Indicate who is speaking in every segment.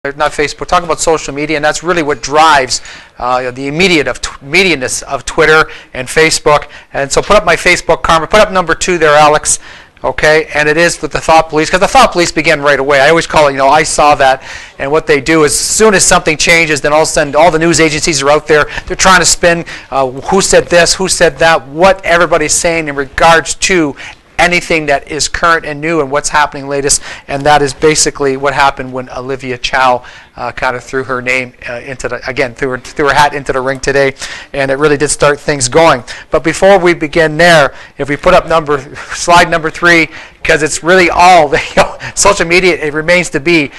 Speaker 1: not Facebook, talking about social media, and that's really what drives the immediateness of Twitter and Facebook. And so put up my Facebook, Karma. Put up number 2 there, Alex. Okay, and it is with the thought police, because the thought police begin right away. I always call it, I saw that, and what they do is as soon as something changes, then all of a sudden all the news agencies are out there. They're trying to spin who said this, who said that, what everybody's saying in regards to anything that is current and new and what's happening latest, and that is basically what happened when Olivia Chow kind of threw her name threw her hat into the ring today, and it really did start things going. But before we begin there, if we put up slide number 3, because it's really all social media, it remains to be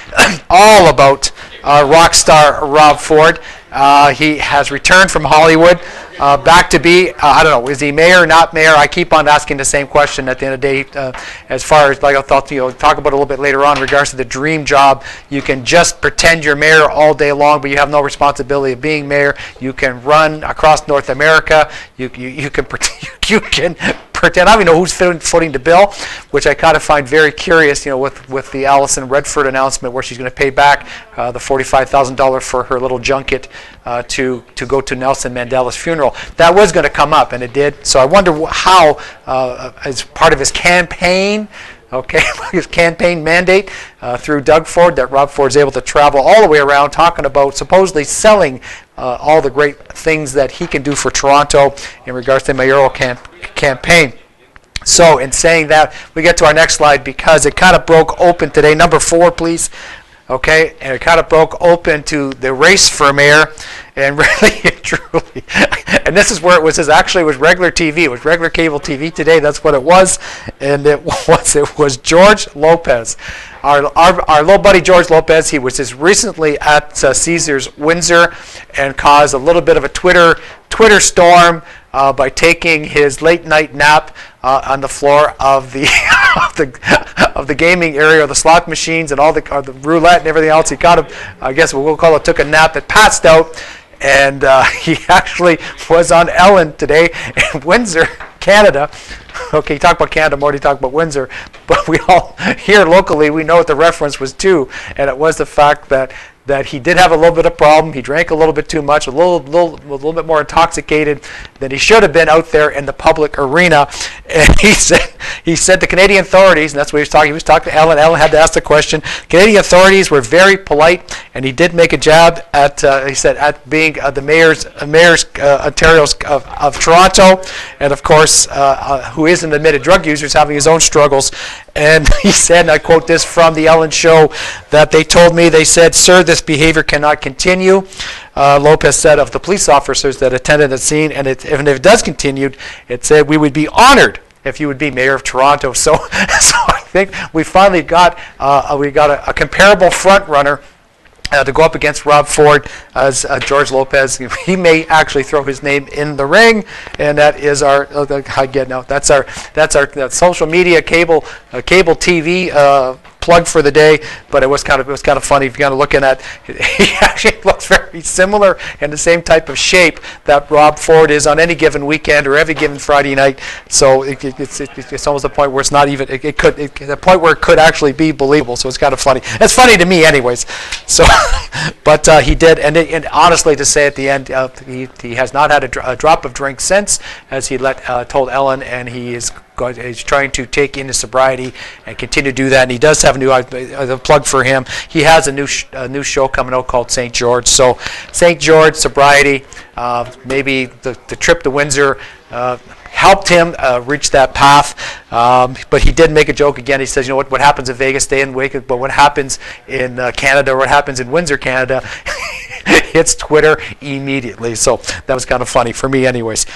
Speaker 1: all about rock star Rob Ford. He has returned from Hollywood back to be, I don't know, is he mayor or not mayor? I keep on asking the same question at the end of the day. As far as, like I thought, talk about a little bit later on in regards to the dream job. You can just pretend you're mayor all day long, but you have no responsibility of being mayor. You can run across North America. You can pretend. I don't even know who's footing the bill, which I kind of find very curious, with the Allison Redford announcement where she's going to pay back the $45,000 for her little junket to go to Nelson Mandela's funeral. That was going to come up, and it did. So I wonder how, as part of his campaign, his campaign mandate through Doug Ford, that Rob Ford's able to travel all the way around talking about supposedly selling all the great things that he can do for Toronto in regards to the mayoral campaign. So in saying that, we get to our next slide because it kind of broke open today. Number 4, please. Okay, and it kind of broke open to the race for mayor, and really, truly, and this is where it was. It was regular TV. It was regular cable TV today. That's what it was, and it was George Lopez, our little buddy George Lopez. He was just recently at Caesars Windsor, and caused a little bit of a Twitter storm by taking his late night nap on the floor of the of the gaming area, the slot machines and all the roulette and everything else. He kind of, I guess we'll call it, took a nap that passed out, and he actually was on Ellen today in Windsor, Canada. Okay, talk about Canada more than you talk about Windsor, but we all here locally, we know what the reference was to, and it was the fact that he did have a little bit of problem. He drank a little bit too much, a little bit more intoxicated than he should have been out there in the public arena. And he said the Canadian authorities, and that's what he was talking. He was talking to Ellen. Ellen had to ask the question. Canadian authorities were very polite, and he did make a jab at he said at being the mayor's Ontario's of Toronto, and of course who is an admitted drug user, is having his own struggles. And he said, and I quote this from the Ellen show, that they said, "Sir, this behavior cannot continue." Lopez said of the police officers that attended the scene, and if it does continue, it said, "We would be honored if you would be mayor of Toronto." So I think we finally got a comparable front runner to go up against Rob Ford as George Lopez. He may actually throw his name in the ring, and that is our that's our social media cable TV plug for the day. But it was kind of funny if you're kind of looking at. He actually looks very similar in the same type of shape that Rob Ford is on any given weekend or every given Friday night. So it's almost a point where it's not even. The point where it could actually be believable. So it's kind of funny. It's funny to me, anyways. So, but he did, and honestly, to say at the end, he has not had a drop of drink since, as he told Ellen, and he's trying to take in his sobriety and continue to do that. And he does have a plug for him. He has a new show coming out called St. George. So St. George sobriety, maybe the trip to Windsor helped him reach that path. But he did make a joke again. He says, what happens in Vegas, stay in Wake, but what happens in Canada, or what happens in Windsor, Canada, hits Twitter immediately. So that was kind of funny for me anyways.